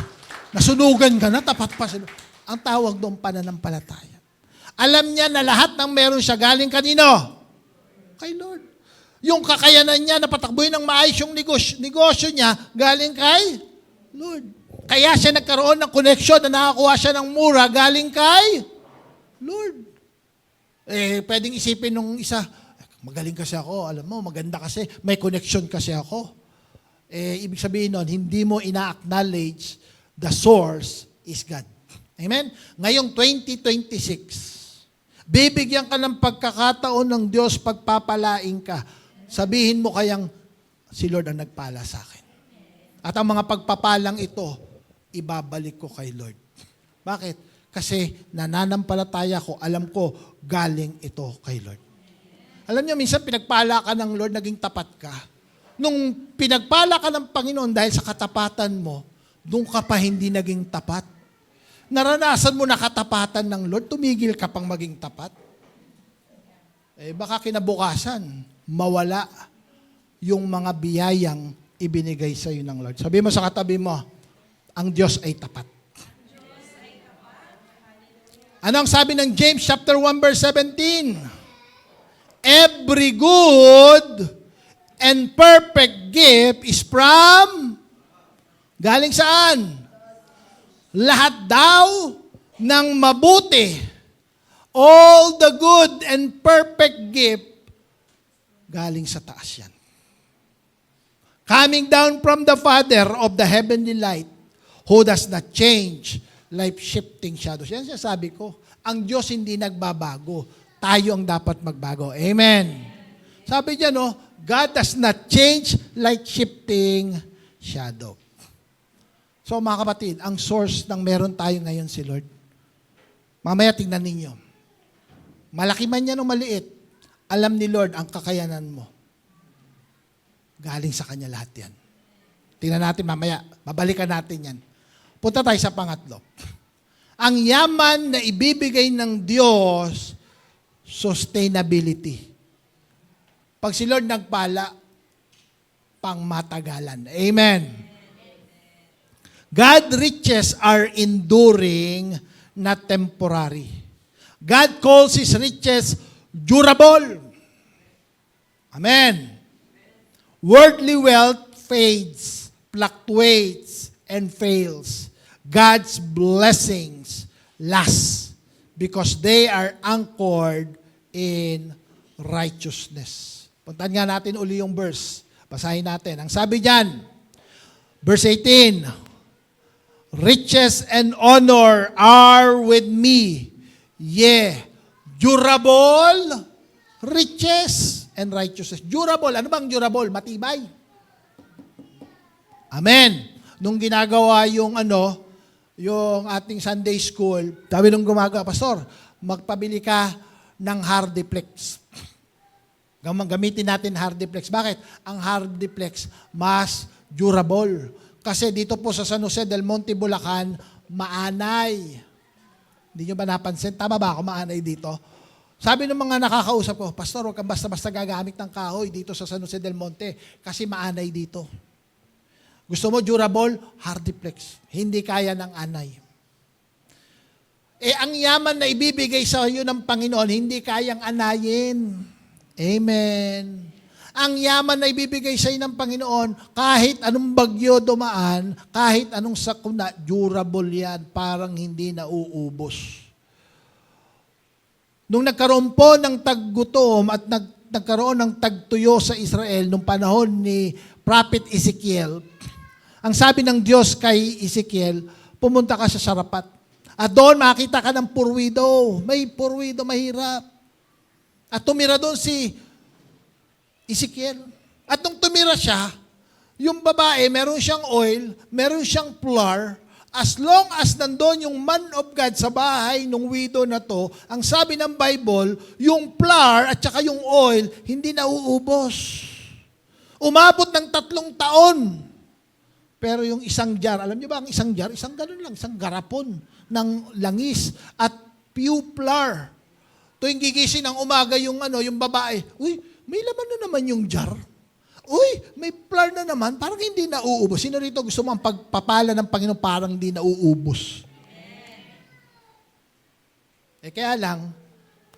Nasunugan ka na, tapat pa sila. Ang tawag doon, pananampalataya. Alam niya na lahat ng meron siya galing kanino? Kay Lord. Yung kakayanan niya na patakbuhin ng maayos yung negosyo niya, galing kay Lord. Kaya siya nagkaroon ng connection na nakakuha siya ng mura galing kay Lord. Pwedeng isipin nung isa, magaling kasi ako, alam mo, maganda kasi, may connection kasi ako. Ibig sabihin nun, hindi mo ina-acknowledge the source is God. Amen? Ngayong 2026, bibigyan ka ng pagkakataon ng Diyos, pagpapalain ka. Sabihin mo kayang, si Lord ang nagpala sa akin. At ang mga pagpapalang ito, ibabalik ko kay Lord. Bakit? Kasi nananampalataya ko, alam ko, galing ito kay Lord. Alam niyo, minsan pinagpala ka ng Lord, naging tapat ka. Nung pinagpala ka ng Panginoon dahil sa katapatan mo, doon ka pa hindi naging tapat. Naranasan mo na katapatan ng Lord, tumigil ka pang maging tapat. Baka kinabukasan, mawala yung mga biyayang ibinigay sa iyo ng Lord. Sabi mo sa katabi mo, ang Diyos ay tapat. Ano ang sabi ng James chapter 1 verse 17? Every good and perfect gift is from, galing saan? Lahat daw ng mabuti, all the good and perfect gift, galing sa taas yan. Coming down from the Father of the heavenly light, who does not change, life-shifting shadows. Yan siya sabi ko. Ang Diyos hindi nagbabago. Tayo ang dapat magbago. Amen. Sabi niya, no, God does not change, life-shifting shadow. So mga kapatid, ang source ng meron tayo ngayon si Lord. Mamaya tingnan ninyo. Malaki man yan o maliit, alam ni Lord ang kakayanan mo. Galing sa Kanya lahat yan. Tingnan natin mamaya, babalikan natin yan. Punta tayo sa pangatlo. Ang yaman na ibibigay ng Diyos, sustainability. Pag si Lord nagpala, pangmatagalan. Amen. God riches are enduring, not temporary. God calls His riches durable. Amen. Worldly wealth fades, fluctuates, and fails. God's blessings last because they are anchored in righteousness. Puntahan nga natin uli yung verse. Basahin natin. Ang sabi diyan, verse 18, riches and honor are with me. Durable riches and righteousness. Durable. Ano bang durable? Matibay. Amen. Nung ginagawa yung yung ating Sunday school, sabi nung gumagawa, Pastor, magpabili ka ng Hardiplex. Gamitin natin Hardiplex. Bakit? Ang Hardiplex mas durable. Kasi dito po sa San Jose del Monte, Bulacan, maanay. Hindi nyo ba napansin? Tama ba ako maanay dito? Sabi ng mga nakakausap ko, Pastor, huwag kang basta-basta gagamit ng kahoy dito sa San Jose del Monte kasi maanay dito. Gusto mo durable? Hardiplex. Hindi kaya ng anay. Ang yaman na ibibigay sa iyo ng Panginoon, hindi kayang anayin. Amen. Ang yaman na ibibigay sa iyo ng Panginoon, kahit anong bagyo dumaan, kahit anong sakuna, durable yan, parang hindi nauubos. Nung nagkaroon po ng taggutom at nagkaroon ng tagtuyo sa Israel nung panahon ni Prophet Ezekiel, ang sabi ng Diyos kay Ezekiel, pumunta ka sa Sarapat. At doon makita ka ng purwido. May purwido mahirap. At tumira doon si Ezekiel. At nung tumira siya, yung babae, meron siyang oil, meron siyang flour. As long as nandun yung man of God sa bahay ng widow na to, ang sabi ng Bible, yung flour at saka yung oil, hindi nauubos. Umabot ng 3 taon. Pero yung isang jar, alam niyo ba ang isang jar? Isang ganun lang, isang garapon ng langis at pew flour. Tuwing gigising ng umaga yung babae, uy, may laman na naman yung jar. Uy, may flour na naman, parang hindi nauubos. Sino rito gusto mo ang pagpapala ng Panginoon parang hindi nauubos? Kaya lang,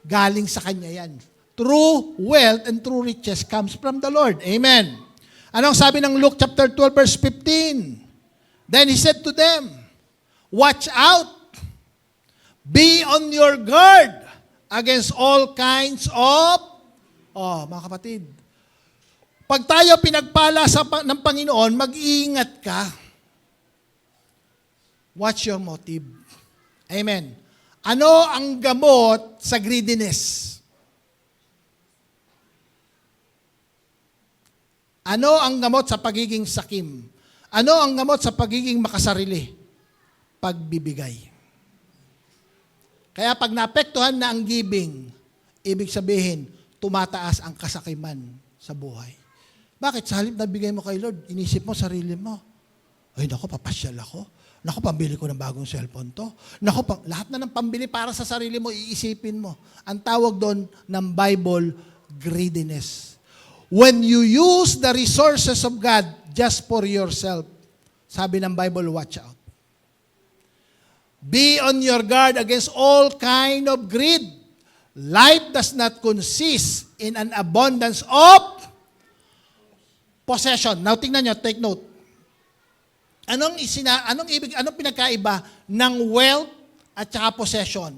galing sa Kanya yan. True wealth and true riches comes from the Lord. Amen. Anong sabi ng Luke chapter 12 verse 15? Then he said to them, watch out, be on your guard against all kinds of, mga kapatid, pag tayo pinagpala ng Panginoon, mag-iingat ka. Watch your motive. Amen. Ano ang gamot sa greediness? Ano ang gamot sa pagiging sakim? Ano ang gamot sa pagiging makasarili? Pagbibigay. Kaya pag naapektuhan na ang giving, ibig sabihin, tumataas ang kasakiman sa buhay. Bakit? Sa halip na bigay mo kay Lord, inisip mo sarili mo. Ay, naku, papasyal ako. Naku, pambili ko ng bagong cellphone to. Naku, lahat na ng pambili para sa sarili mo, iisipin mo. Ang tawag doon ng Bible, greediness. When you use the resources of God just for yourself, sabi ng Bible, watch out. Be on your guard against all kind of greed. Life does not consist in an abundance of possession. Now, tingnan nyo, take note. Anong pinagkaiba ng wealth at saka possession?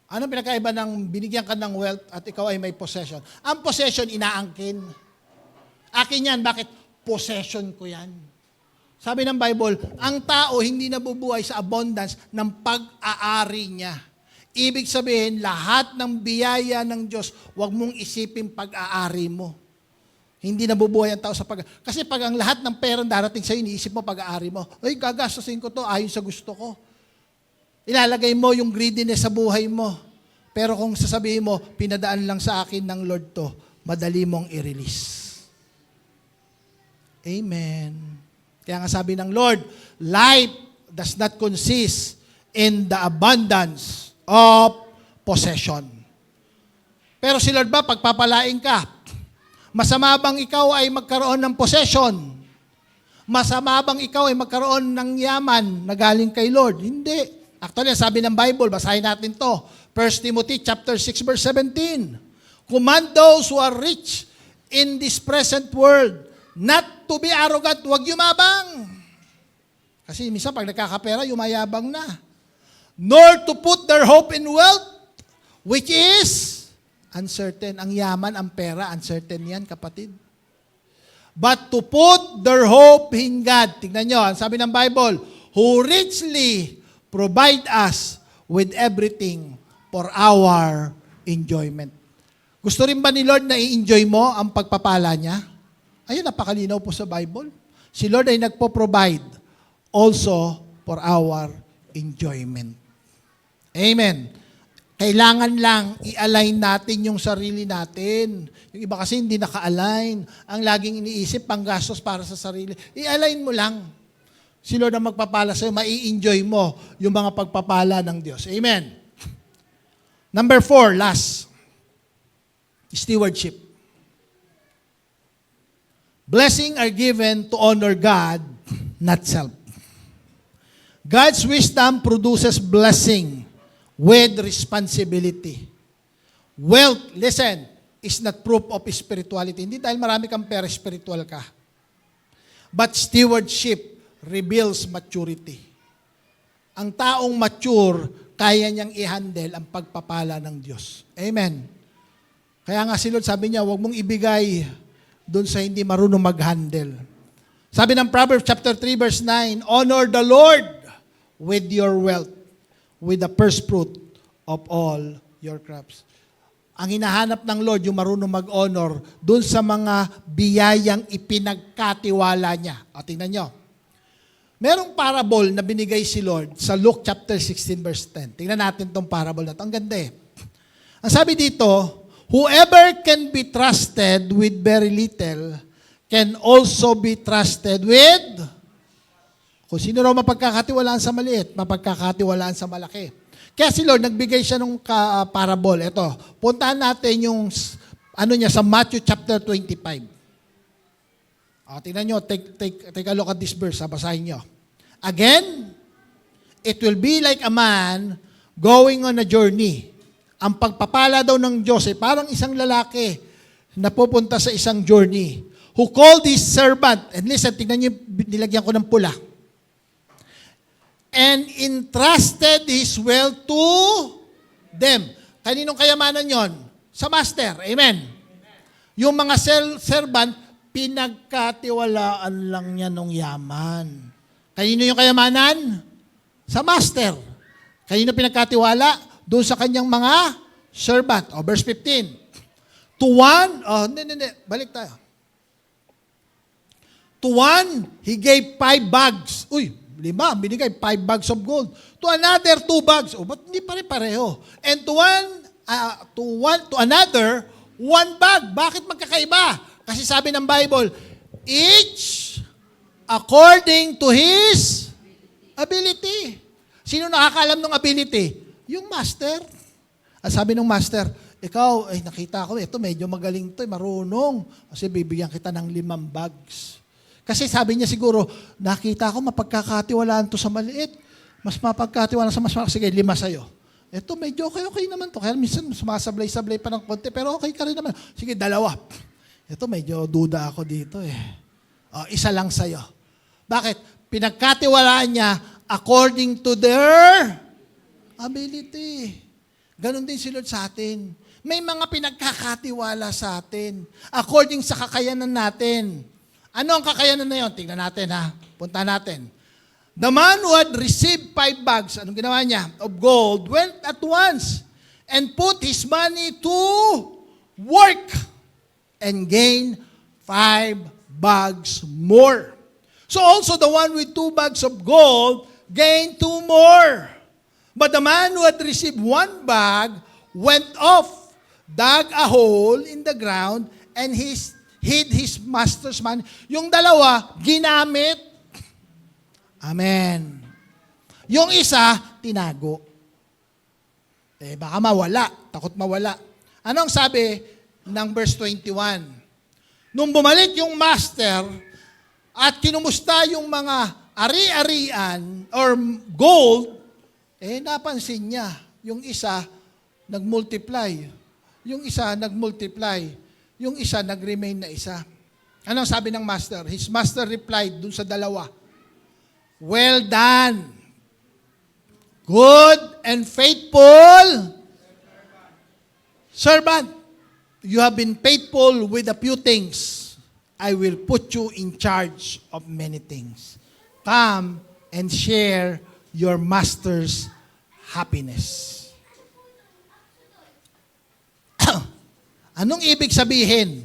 Anong pinagkaiba ng binigyan ka ng wealth at ikaw ay may possession? Ang possession, inaangkin. Akin yan. Bakit? Possession ko yan. Sabi ng Bible, ang tao hindi nabubuhay sa abundance ng pag-aari niya. Ibig sabihin, lahat ng biyaya ng Diyos, huwag mong isipin pag-aari mo. Hindi nabubuhay ang tao sa Kasi pag ang lahat ng pera darating sa'yo, iniisip mo pag-aari mo. Ay, gagastusin ko to ayon sa gusto ko. Ilalagay mo yung greediness sa buhay mo. Pero kung sasabihin mo, pinadaan lang sa akin ng Lord to, madali mong i-release. Amen. Kaya nga sabi ng Lord, life does not consist in the abundance of possession. Pero si Lord ba, pagpapalain ka, masama bang ikaw ay magkaroon ng possession? Masama bang ikaw ay magkaroon ng yaman na galing kay Lord? Hindi. Actually, sabi ng Bible, basahin natin to. 1 Timothy chapter 6 verse 17. Command those who are rich in this present world not to be arrogant. Huwag yumabang. Kasi minsan pag nagkakapera, yumayabang na. Nor to put their hope in wealth, which is uncertain. Ang yaman, ang pera, uncertain yan, kapatid. But to put their hope in God. Tingnan nyo, ang sabi ng Bible, who richly provide us with everything for our enjoyment. Gusto rin ba ni Lord na i-enjoy mo ang pagpapala niya? Ayun, napakalinaw po sa Bible. Si Lord ay nagpo-provide also for our enjoyment. Amen. Kailangan lang i-align natin yung sarili natin. Yung iba kasi hindi naka-align. Ang laging iniisip, panggastos para sa sarili. I-align mo lang. Si Lord ang magpapala sa'yo, mai-enjoy mo yung mga pagpapala ng Diyos. Amen. Number 4, last. Stewardship. Blessing are given to honor God, not self. God's wisdom produces blessing with responsibility. Wealth, listen, is not proof of spirituality. Hindi dahil marami kang pera, spiritual ka. But stewardship reveals maturity. Ang taong mature, kaya niyang i-handle ang pagpapala ng Diyos. Amen. Kaya nga si Lord sabi niya, huwag mong ibigay doon sa hindi marunong mag-handle. Sabi ng Proverbs chapter 3 verse 9, honor the Lord with your wealth, with the first fruit of all your crops. Ang hinahanap ng Lord, yung marunong mag-honor doon sa mga biyayang ipinagkatiwala niya. O, tingnan nyo. Merong parable na binigay si Lord sa Luke chapter 16 verse 10. Tingnan natin tong parable na ito. Ang ganda eh. Ang sabi dito, whoever can be trusted with very little can also be trusted with, kung sino raw mapagkakatiwalaan sa maliit, mapagkakatiwalaan sa malaki. Kaya si Lord, nagbigay siya ng parable. Ito, puntahan natin yung, sa Matthew chapter 25. Tingnan nyo, take a look at this verse, basahin nyo. Again, it will be like a man going on a journey. Ang pagpapala daw ng Diyos ay parang isang lalaki na pupunta sa isang journey who called his servant, and listen, tignan niyo, nilagyan ko ng pula, and entrusted his wealth to them. Kaninong kayamanan yon? Sa master. Amen. Yung mga servant, pinagkatiwalaan lang niya ng yaman. Kanino yung kayamanan? Sa master. Kanino pinagkatiwala? Doon sa kanyang mga servant. Verse 15. To one, balik tayo. To one, he gave 5 bags. Uy, 5, binigay 5 bags of gold. To another, 2 bags. Ba't hindi pare-pareho? And to another, 1 bag. Bakit magkakaiba? Kasi sabi ng Bible, each according to his ability. Sino nakakaalam ng ability? Yung master. Sabi ng master, ikaw, nakita ko, ito medyo magaling to, marunong. Kasi bibigyan kita ng 5 bags. Kasi sabi niya siguro, nakita ko mapagkakatiwalaan to sa maliit. Mas mapagkatiwalaan sa mas malaki. Sige, 5 sa'yo. Ito medyo okay naman to. Kaya minsan sumasablay-sablay pa ng konti, pero okay ka rin naman. Sige, 2. Ito medyo duda ako dito eh. 1 lang sa'yo. Bakit? Pinagkatiwalaan niya according to their ability. Ganon din si Lord sa atin. May mga pinagkakatiwala sa atin according sa kakayanan natin. Ano ang kakayanan na yun? Tingnan natin ha. Punta natin. The man who had received 5 bags, anong ginawa niya? Of gold, went at once and put his money to work and gained 5 bags more. So also the one with 2 bags of gold gained 2 more. But the man who had received 1 bag went off, dug a hole in the ground, and hid his master's money. Yung 2, ginamit. Amen. Yung isa, tinago. Baka mawala. Takot mawala. Anong sabi ng verse 21? Nung bumalik yung master at kinumusta yung mga ari-arian or gold, napansin niya, yung isa nag-multiply. Yung isa nag-multiply. Yung isa nag-remain na isa. Anong sabi ng master? His master replied dun sa 2, well done, good and faithful servant. You have been faithful with a few things. I will put you in charge of many things. Come and share your master's happiness. Anong ibig sabihin?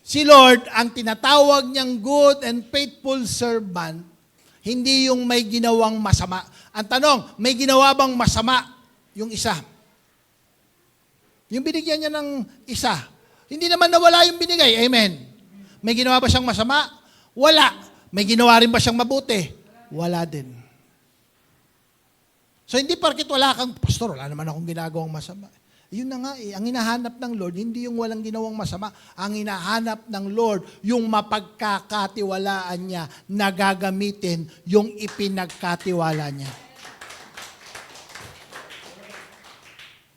Si Lord, ang tinatawag niyang good and faithful servant, hindi yung may ginawang masama. Ang tanong, may ginawa bang masama yung isa? Yung binigyan niya ng isa. Hindi naman nawala yung binigay. Amen. May ginawa ba siyang masama? Wala. May ginawa rin ba siyang mabuti? Wala din. So hindi porket wala kang, pastor, wala naman akong ginagawang masama. Yun na nga ang hinahanap ng Lord, hindi yung walang ginawang masama. Ang hinahanap ng Lord, yung mapagkakatiwalaan niya na gagamitin yung ipinagkatiwala niya.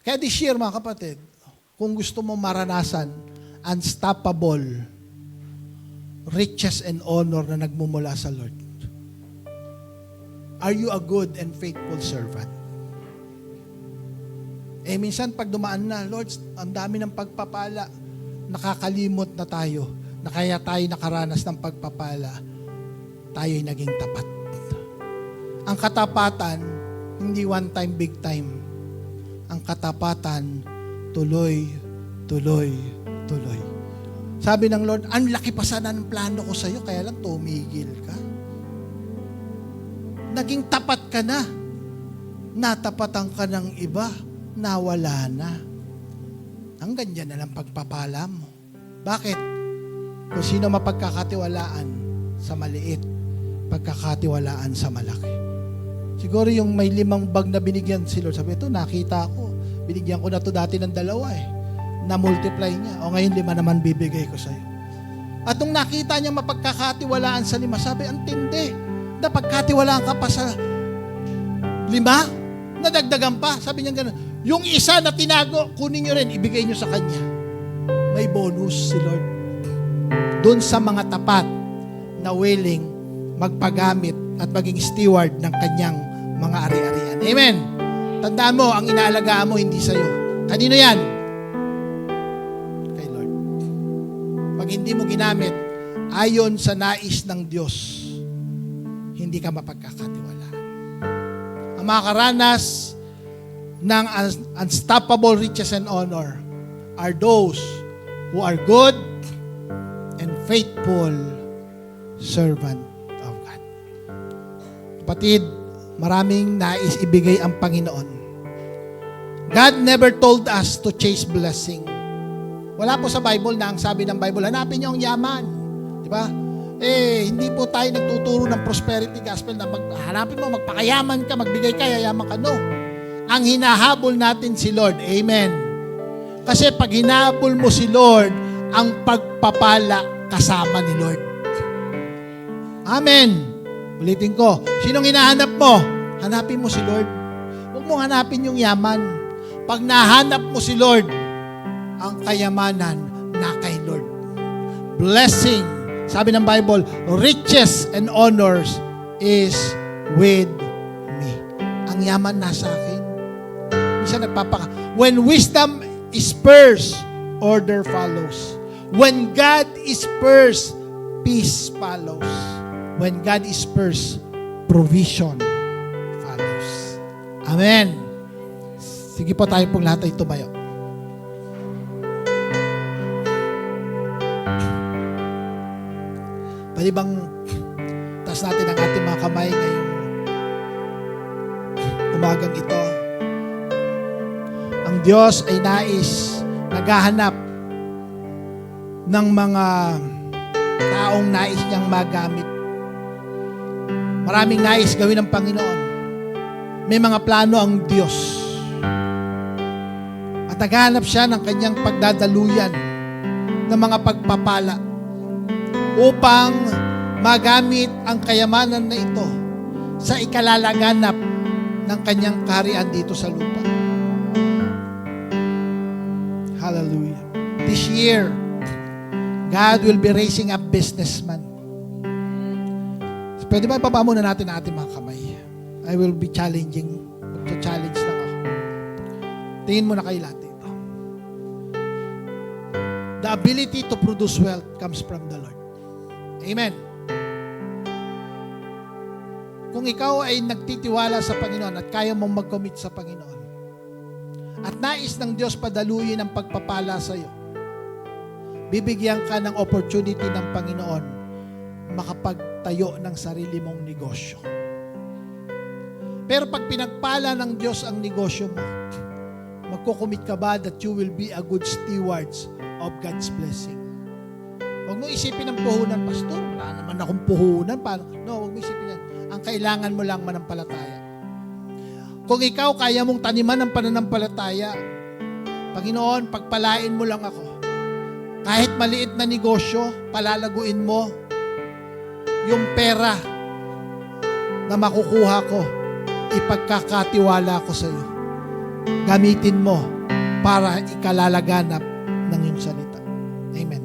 Kaya this year, mga kapatid, kung gusto mo maranasan unstoppable riches and honor na nagmumula sa Lord, are you a good and faithful servant? Minsan pag dumaan na, Lord, ang dami ng pagpapala, nakakalimot na tayo, na kaya tayo nakaranas ng pagpapala, tayo'y naging tapat. Ang katapatan, hindi one time, big time. Ang katapatan, tuloy, tuloy, tuloy. Sabi ng Lord, ang laki pa sana ng plano ko sa'yo, kaya lang tumigil ka. Naging tapat ka na. Natapatan ka ng iba. Nawala na. Hanggang dyan na lang pagpapala mo. Bakit? Kung sino mapagkakatiwalaan sa maliit, pagkakatiwalaan sa malaki. Siguro yung may 5 bag na binigyan si Lord, sabi, ito nakita ko, binigyan ko na to dati ng 2 na-multiply niya. O ngayon 5 naman bibigay ko sa'yo. At nung nakita niya mapagkakatiwalaan sa 5, sabi, ang tindi. Napagkatiwalaan ka pa sa 5, nadagdagan pa. Sabi niya gano'n, yung isa na tinago, kunin niyo rin, ibigay niyo sa kanya. May bonus si Lord. dun sa mga tapat na willing magpagamit at maging steward ng kanyang mga ari-arian. Amen. Tandaan mo, ang inaalagaan mo hindi sa'yo. Kanino yan? Kay Lord. Pag hindi mo ginamit ayon sa nais ng Diyos, hindi ka mapagkakatiwalaan. Ang makakaranas ng unstoppable riches and honor are those who are good and faithful servant of God. Kapatid, maraming nais ibigay ang Panginoon. God never told us to chase blessing. Wala po sa Bible na ang sabi ng Bible, hanapin niyo ang yaman. Di ba? Hindi po tayo nagtuturo ng prosperity gospel na hanapin mo, magpakayaman ka, magbigay ka, yayaman ka. No. Ang hinahabol natin si Lord. Amen. Kasi pag hinahabol mo si Lord, ang pagpapala kasama ni Lord. Amen. Ulitin ko. Sinong hinahanap mo? Hanapin mo si Lord. Huwag mo hanapin yung yaman. Pag nahanap mo si Lord, ang kayamanan na kay Lord. Blessing. Sabi ng Bible, riches and honors is with me. Ang yaman nasa akin. Minsan when wisdom is first, order follows. When God is first, peace follows. When God is first, provision follows. Amen. Sige po, tayo pong lahat ay tumayo. Pwede bang taas natin ang ating mga kamay ngayong umagang ito? Ang Diyos ay nais, naghahanap ng mga taong nais niyang magamit. Maraming nais gawin ng Panginoon. May mga plano ang Diyos. At naghahanap siya ng kanyang pagdadaluyan ng mga pagpapala upang magamit ang kayamanan na ito sa ikalalaganap ng kanyang kaharian dito sa lupa. Hallelujah. This year, God will be raising up businessmen. Pwede ba ibaba muna natin ang ating mga kamay? I will be challenging. Magcha-challenge lang ako. Tingin mo na kayo lahat dito. The ability to produce wealth comes from the Lord. Amen. Kung ikaw ay nagtitiwala sa Panginoon at kaya mong mag-commit sa Panginoon, at nais ng Diyos padaluyin ang pagpapala sa iyo, bibigyan ka ng opportunity ng Panginoon makapagtayo ng sarili mong negosyo. Pero pag pinagpala ng Diyos ang negosyo mo, magkukumit ka ba that you will be a good stewards of God's blessing? Huwag mo isipin ang puhunan, Pastor. Wala naman akong puhunan. No, huwag mo isipin yan. Ang kailangan mo lang manampalataya. Kung ikaw kaya mong taniman ng pananampalataya, Panginoon, pagpalain mo lang ako. Kahit maliit na negosyo, palalaguin mo yung pera na makukuha ko, ipagkakatiwala ko sa iyo. Gamitin mo para ikalalaganap ng iyong salita. Amen.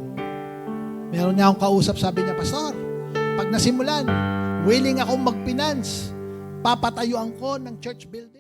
Meron niya akong kausap, sabi niya, Pastor, pag nasimulan, willing akong mag-finance, papatayuan ko ng church building.